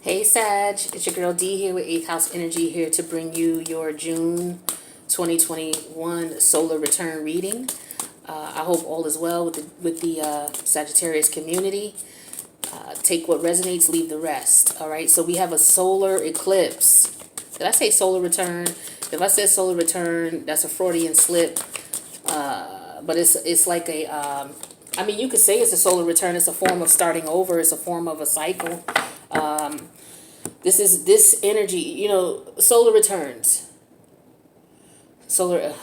Hey Sag, it's your girl D here with 8th House Energy, here to bring you your June 2021 solar return reading. I hope all is well with the Sagittarius community. Take what resonates, leave the rest. All right, so we have a solar eclipse. Did I say solar return? If I said solar return, that's a Freudian slip. But it's like a, I mean, you could say it's a solar return. It's a form of starting over. It's a form of a cycle. This energy, you know, solar returns. Solar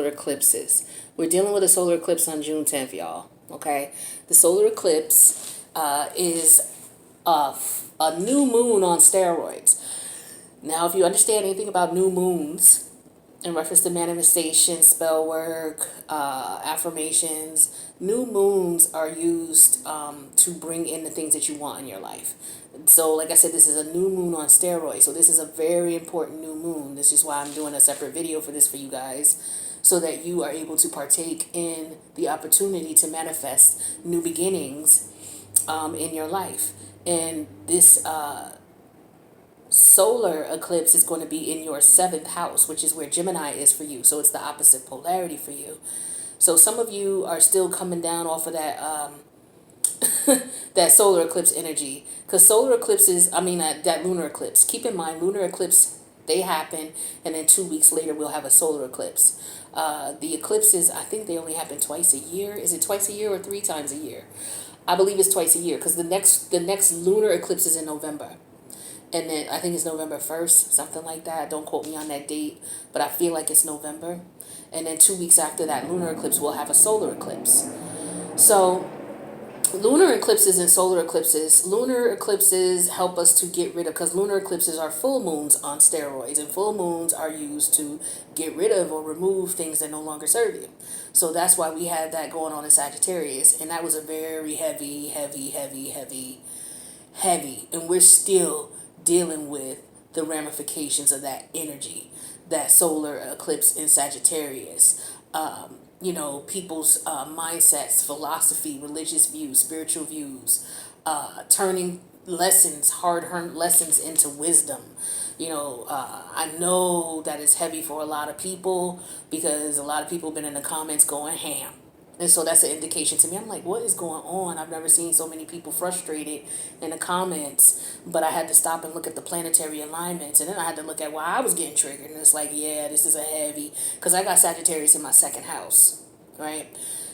eclipses. We're dealing with a solar eclipse on June 10th, y'all. Okay? The solar eclipse is a new moon on steroids. Now, if you understand anything about new moons, in reference to manifestation, spell work, affirmations, new moons are used to bring in the things that you want in your life. So like I said, this is a new moon on steroids. So this is a very important new moon. This is why I'm doing a separate video for this for you guys, so that you are able to partake in the opportunity to manifest new beginnings in your life. And this solar eclipse is going to be in your 7th house, which is where Gemini is for you. So it's the opposite polarity for you. So some of you are still coming down off of that that solar eclipse energy, because solar eclipses, I mean that lunar eclipse. Keep in mind, lunar eclipse, they happen, and then 2 weeks later we'll have a solar eclipse. The eclipses, I think they only happen twice a year. Is it twice a year or 3 times a year? I believe it's twice a year, because the next lunar eclipse is in November. And then I think it's November 1st, something like that. Don't quote me on that date, but I feel like it's November. And then 2 weeks after that lunar eclipse, we'll have a solar eclipse. So lunar eclipses and solar eclipses help us to get rid of, because lunar eclipses are full moons on steroids, and full moons are used to get rid of or remove things that no longer serve you. So that's why we had that going on in Sagittarius, and that was a very heavy, and we're still dealing with the ramifications of that energy, that solar eclipse in Sagittarius. You know, people's mindsets, philosophy, religious views, spiritual views, turning lessons, hard-earned lessons into wisdom. You know, I know that it's heavy for a lot of people, because a lot of people have been in the comments going ham. And so that's an indication to me. I'm like, what is going on? I've never seen so many people frustrated in the comments. But I had to stop and look at the planetary alignments. And then I had to look at why I was getting triggered. And it's like, yeah, this is a heavy. Because I got Sagittarius in my 2nd house, right?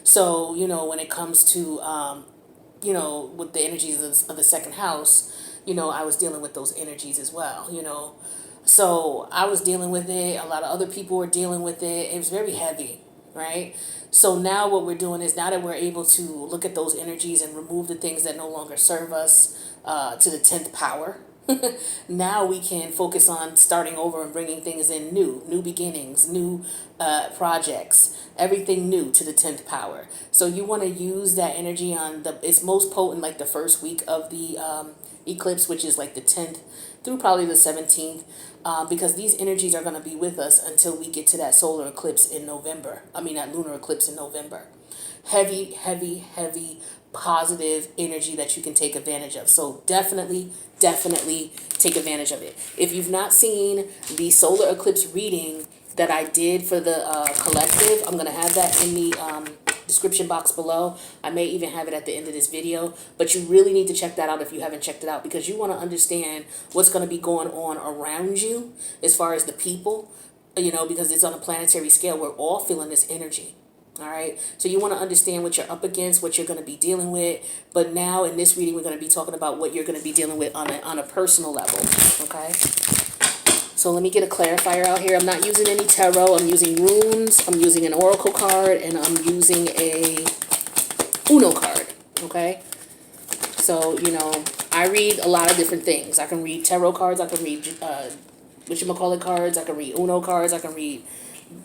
So, you know, when it comes to, you know, with the energies of the 2nd house, you know, I was dealing with those energies as well, you know. So I was dealing with it. A lot of other people were dealing with it. It was very heavy, right? So now what we're doing is, now that we're able to look at those energies and remove the things that no longer serve us to the 10th power, now we can focus on starting over and bringing things in new beginnings, new projects, everything new to the 10th power. So you want to use that energy on it's most potent like the first week of the eclipse, which is like the 10th through probably the 17th, because these energies are going to be with us until we get to that solar eclipse in November. I mean, that lunar eclipse in November. Heavy positive energy that you can take advantage of. So definitely take advantage of it. If you've not seen the solar eclipse reading that I did for the collective, I'm going to have that in the description box below. I may even have it at the end of this video, but you really need to check that out if you haven't checked it out, because you want to understand what's going to be going on around you as far as the people, you know, because it's on a planetary scale. We're all feeling this energy. All right. So you want to understand what you're up against, what you're going to be dealing with. But now in this reading, we're going to be talking about what you're going to be dealing with on a personal level. Okay. So let me get a clarifier out here. I'm not using any tarot. I'm using runes. I'm using an oracle card, and I'm using a Uno card. Okay. So, you know, I read a lot of different things. I can read tarot cards. I can read whatchamacallit cards. I can read Uno cards. I can read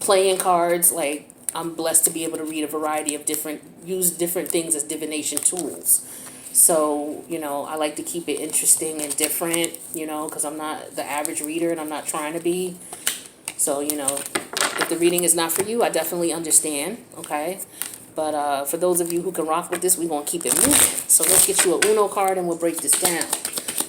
playing cards. Like, I'm blessed to be able to read a variety of use different things as divination tools. So, you know, I like to keep it interesting and different, you know, because I'm not the average reader, and I'm not trying to be. So, you know, if the reading is not for you, I definitely understand, okay? But for those of you who can rock with this, we're going to keep it moving. So let's get you a Uno card and we'll break this down.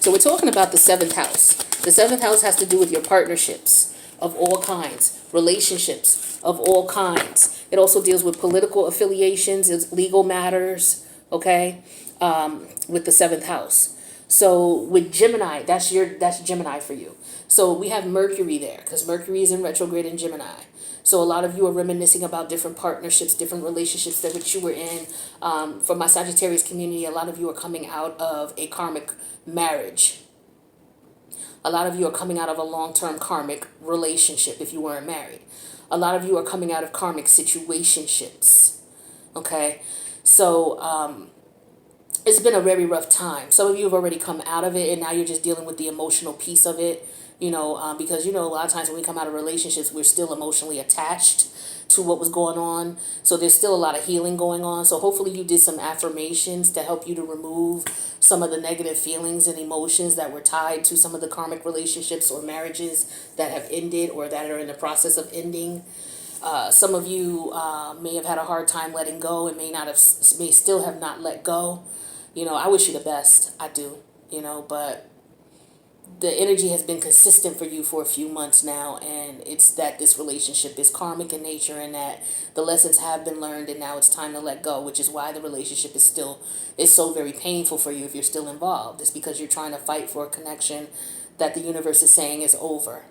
So we're talking about the seventh house. The seventh house has to do with your partnerships of all kinds, relationships of all kinds. It also deals with political affiliations, it's legal matters, okay, with the seventh house. So with Gemini, that's Gemini for you. So we have Mercury there because Mercury is in retrograde in Gemini. So a lot of you are reminiscing about different partnerships, different relationships that which you were in. For my Sagittarius community, a lot of you are coming out of a karmic marriage. A lot of you are coming out of a long-term karmic relationship if you weren't married. A lot of you are coming out of karmic situationships. Okay? So it's been a very rough time. Some of you have already come out of it and now you're just dealing with the emotional piece of it. Because, a lot of times when we come out of relationships, we're still emotionally attached to what was going on. So there's still a lot of healing going on. So hopefully you did some affirmations to help you to remove some of the negative feelings and emotions that were tied to some of the karmic relationships or marriages that have ended or that are in the process of ending. Some of you may have had a hard time letting go and may still have not let go. I wish you the best. I do, but the energy has been consistent for you for a few months now, and it's that this relationship is karmic in nature and that the lessons have been learned and now it's time to let go, which is why the relationship is so very painful for you if you're still involved. It's because you're trying to fight for a connection that the universe is saying is over,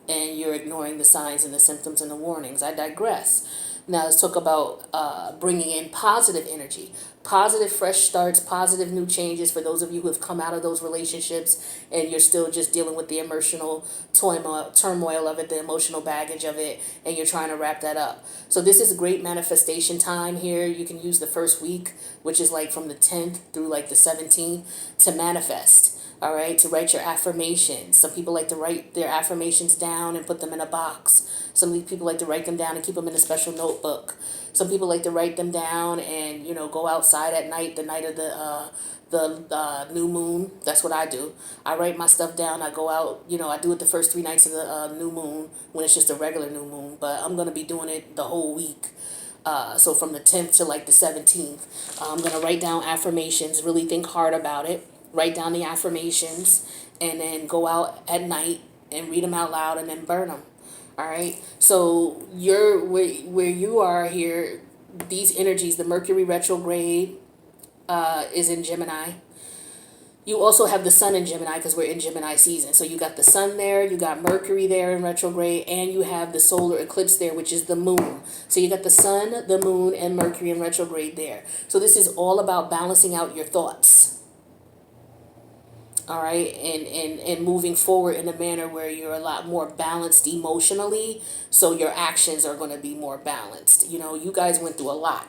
and you're ignoring the signs and the symptoms and the warnings. I digress. Now let's talk about bringing in positive energy, positive fresh starts, positive new changes for those of you who have come out of those relationships and you're still just dealing with the emotional turmoil of it, the emotional baggage of it, and you're trying to wrap that up. So this is a great manifestation time here. You can use the first week, which is like from the 10th through like the 17th, to manifest. All right, to write your affirmations. Some people like to write their affirmations down and put them in a box. Some people like to write them down and keep them in a special notebook. Some people like to write them down and, go outside at night, the night of the new moon. That's what I do. I write my stuff down. I go out, I do it the first 3 nights of the new moon when it's just a regular new moon. But I'm going to be doing it the whole week. So from the 10th to like the 17th, I'm going to write down affirmations, really think hard about it. Write down the affirmations and then go out at night and read them out loud and then burn them. All right. So where you are here, these energies, the Mercury retrograde is in Gemini. You also have the sun in Gemini because we're in Gemini season. So you got the sun there, you got Mercury there in retrograde, and you have the solar eclipse there, which is the moon. So you got the sun, the moon, and Mercury in retrograde there. So this is all about balancing out your thoughts. All right, and moving forward in a manner where you're a lot more balanced emotionally, so your actions are going to be more balanced. You guys went through a lot.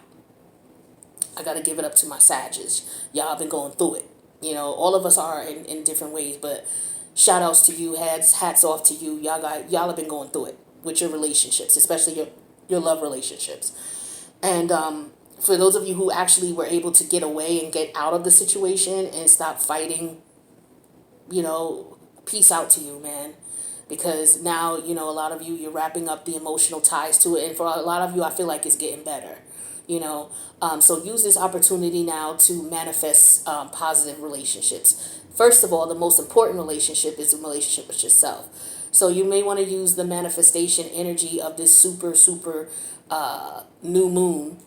I got to give it up to my Sages. Y'all have been going through it. All of us are in different ways, but shout outs to you, hats off to you. Y'all have been going through it with your relationships, especially your love relationships. And for those of you who actually were able to get away and get out of the situation and stop fighting, peace out to you, man. Because now, a lot of you, you're wrapping up the emotional ties to it. And for a lot of you, I feel like it's getting better, So use this opportunity now to manifest positive relationships. First of all, the most important relationship is a relationship with yourself. So you may want to use the manifestation energy of this super, super new moon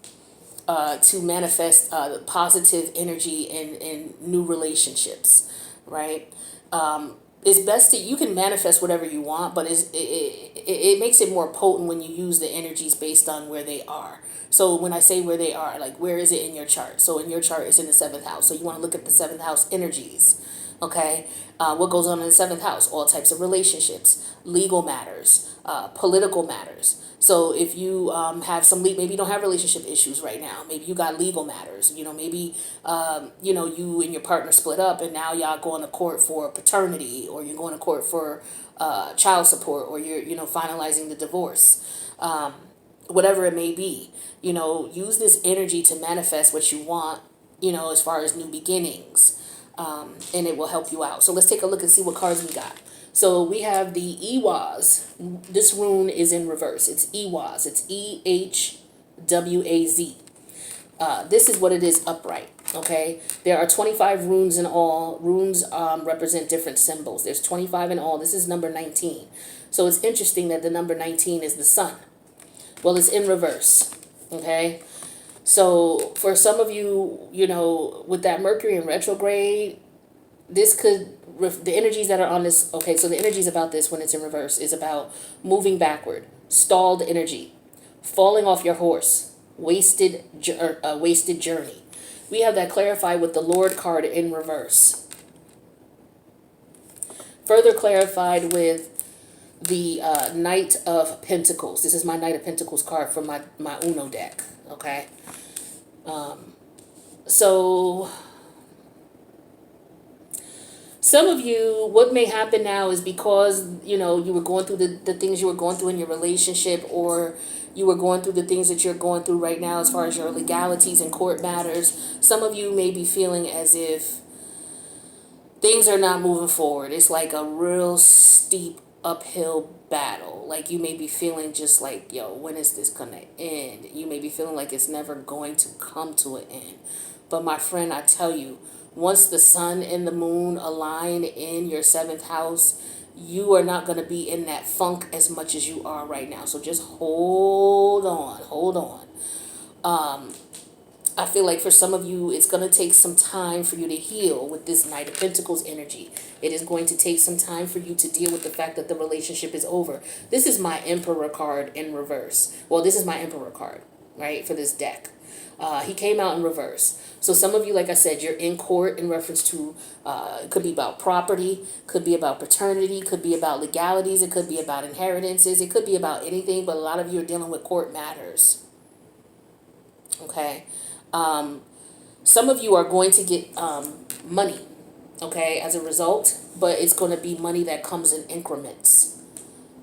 to manifest positive energy in new relationships, right? It's best you can manifest whatever you want, but it makes it more potent when you use the energies based on where they are. So when I say where they are, like where is it in your chart? So in your chart, it's in the 7th house. So you want to look at the 7th house energies. Okay, what goes on in the 7th house? All types of relationships, legal matters, political matters. So if you have maybe you don't have relationship issues right now. Maybe you got legal matters. Maybe you and your partner split up, and now y'all going to court for paternity, or you're going to court for child support, or you're finalizing the divorce. Whatever it may be, use this energy to manifest what you want. As far as new beginnings. And it will help you out. So let's take a look and see what cards we got. So we have the Ehwaz. This rune is in reverse. It's Ehwaz. It's EHWAZ. This is what it is upright. Okay, there are 25 runes in all. Runes represent different symbols. There's 25 in all. This is number 19. So it's interesting that the number 19 is the sun. Well, it's in reverse. Okay, so for some of you, you know, with that Mercury in retrograde, this could, the energies that are on this, okay, so the energies about this when it's in reverse is about moving backward, stalled energy, falling off your horse, wasted journey. We have that clarified with the Lord card in reverse. Further clarified with the Knight of Pentacles. This is my Knight of Pentacles card from my Uno deck. Okay. So some of you, what may happen now is because, you know, you were going through the things you were going through in your relationship, or you were going through the things that you're going through right now as far as your legalities and court matters. Some of you may be feeling as if things are not moving forward. It's like a real steep uphill battle. Like you may be feeling just like, yo, when is this gonna end? You may be feeling like it's never going to come to an end. But my friend, I tell you, once the sun and the moon align in your 7th house, you are not going to be in that funk as much as you are right now. So just hold on. I feel like for some of you, it's going to take some time for you to heal with this Knight of Pentacles energy. It is going to take some time for you to deal with the fact that the relationship is over. This is my Emperor card in reverse. Well, this is my Emperor card, right, for this deck. He came out in reverse. So some of you, like I said, you're in court in reference to, it could be about property, could be about paternity, could be about legalities, it could be about inheritances, it could be about anything, but a lot of you are dealing with court matters. Okay. Some of you are going to get money, okay, as a result, but it's going to be money that comes in increments.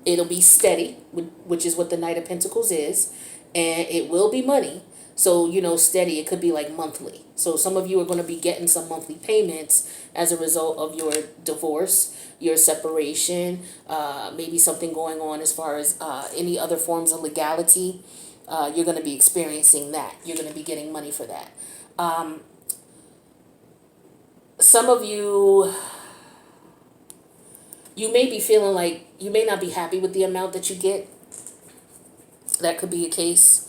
It'll be steady, which is what the Knight of Pentacles is, and it will be money. So, you know, steady, it could be like monthly. So some of you are going to be getting some monthly payments as a result of your divorce, your separation, maybe something going on as far as any other forms of legality. You're going to be experiencing that. You're going to be getting money for that. Some of you, you may be feeling like you may not be happy with the amount that you get. That could be a case.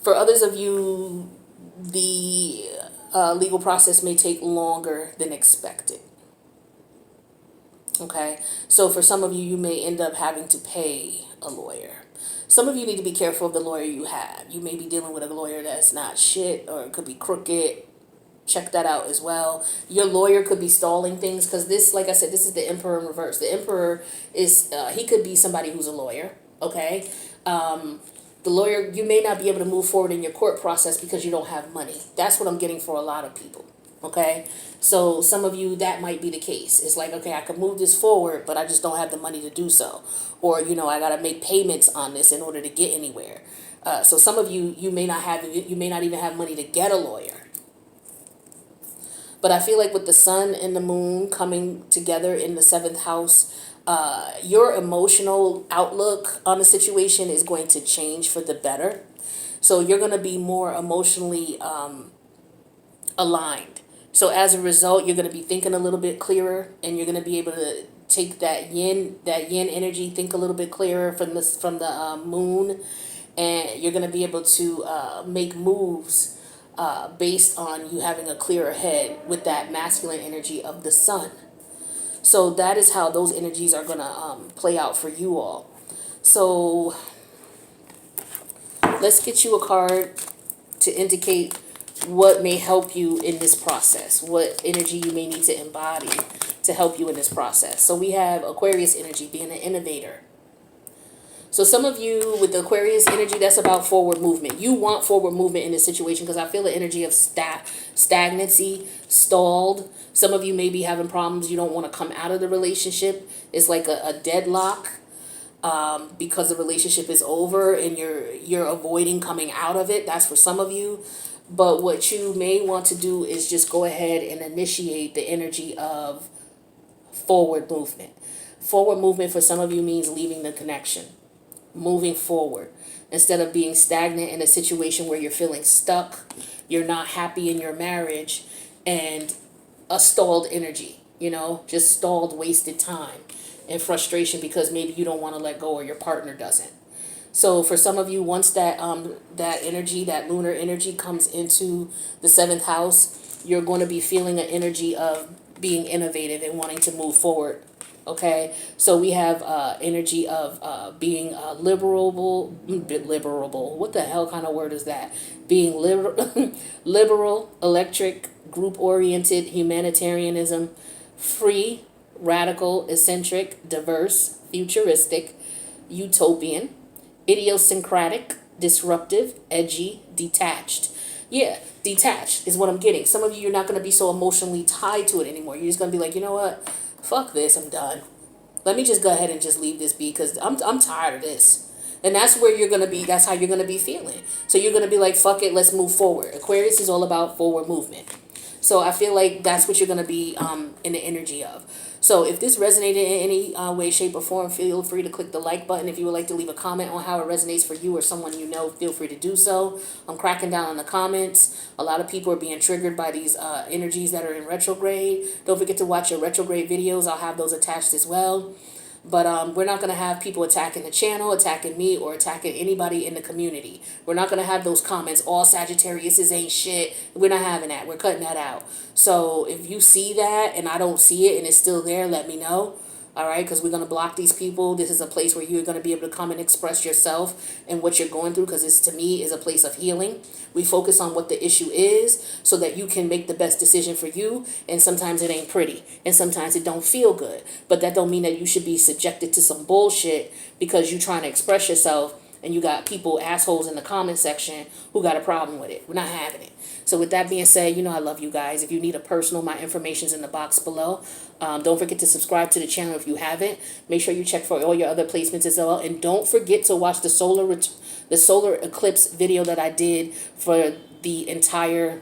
For others of you, the legal process may take longer than expected. Okay, so for some of you, you may end up having to pay a lawyer. Some of you need to be careful of the lawyer you have. You may be dealing with a lawyer that's not shit, or it could be crooked. Check that out as well. Your lawyer could be stalling things, because this, like I said, this is the Emperor in reverse. The Emperor is, he could be somebody who's a lawyer, okay? The lawyer, you may not be able to move forward in your court process because you don't have money. That's what I'm getting for a lot of people, okay? So some of you, that might be the case. It's like, okay, I could move this forward, but I just don't have the money to do so. Or, you know, I got to make payments on this in order to get anywhere. So some of you, you may not even have money to get a lawyer. But I feel like with the sun and the moon coming together in the 7th house, your emotional outlook on the situation is going to change for the better. So you're going to be more emotionally aligned. So as a result, you're going to be thinking a little bit clearer, and you're going to be able to take that yin energy, think a little bit clearer from the moon, and you're going to be able to make moves based on you having a clearer head with that masculine energy of the sun. So that is how those energies are going to play out for you all. So let's get you a card to indicate what may help you in this process, what energy you may need to embody to help you in this process. So we have Aquarius energy, being an innovator. So some of you with the Aquarius energy, that's about forward movement. You want forward movement in this situation, because I feel the energy of stagnancy, stalled. Some of you may be having problems. You don't want to come out of the relationship. It's like a deadlock because the relationship is over and you're avoiding coming out of it. That's for some of you. But what you may want to do is just go ahead and initiate the energy of forward movement. Forward movement for some of you means leaving the connection. moving forward instead of being stagnant in a situation where you're feeling stuck, you're not happy in your marriage, and a stalled energy, just stalled, wasted time and frustration because maybe you don't want to let go or your partner doesn't. So for some of you, once that energy, that lunar energy comes into the seventh house, you're going to be feeling an energy of being innovative and wanting to move forward. Okay, so we have energy of being liberable. What the hell kind of word is that? Being liberal, electric, group oriented, humanitarianism, free, radical, eccentric, diverse, futuristic, utopian, idiosyncratic, disruptive, edgy, detached. Yeah, detached is what I'm getting. Some of you, you're not going to be so emotionally tied to it anymore. You're just going to be like, you know what? Fuck this, I'm done. Let me just go ahead and just leave this be because I'm tired of this. And that's where you're going to be. That's how you're going to be feeling. So you're going to be like, fuck it, let's move forward. Aquarius is all about forward movement. So I feel like that's what you're going to be in the energy of. So if this resonated in any way, shape, or form, feel free to click the like button. If you would like to leave a comment on how it resonates for you or someone you know, feel free to do so. I'm cracking down on the comments. A lot of people are being triggered by these energies that are in retrograde. Don't forget to watch your retrograde videos. I'll have those attached as well. But we're not going to have people attacking the channel, attacking me, or attacking anybody in the community. We're not going to have those comments, all Sagittarius ain't shit. We're not having that. We're cutting that out. So if you see that and I don't see it and it's still there, let me know. All right, because we're going to block these people. This is a place where you're going to be able to come and express yourself and what you're going through, because this, to me, is a place of healing. We focus on what the issue is so that you can make the best decision for you. And sometimes it ain't pretty, and sometimes it don't feel good. But that don't mean that you should be subjected to some bullshit because you're trying to express yourself and you got people, assholes in the comment section who got a problem with it. We're not having it. So with that being said, I love you guys. If you need a personal, my information's in the box below. Don't forget to subscribe to the channel if you haven't. Make sure you check for all your other placements as well. And don't forget to watch the solar eclipse video that I did for the entire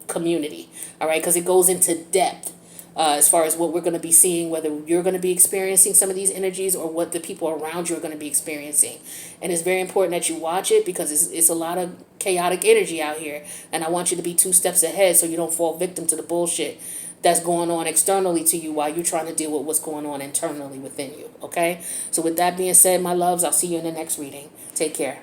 community. All right, because it goes into depth. As far as what we're going to be seeing, whether you're going to be experiencing some of these energies or what the people around you are going to be experiencing. And it's very important that you watch it because it's a lot of chaotic energy out here. And I want you to be 2 steps ahead so you don't fall victim to the bullshit that's going on externally to you while you're trying to deal with what's going on internally within you. Okay? So with that being said, my loves, I'll see you in the next reading. Take care.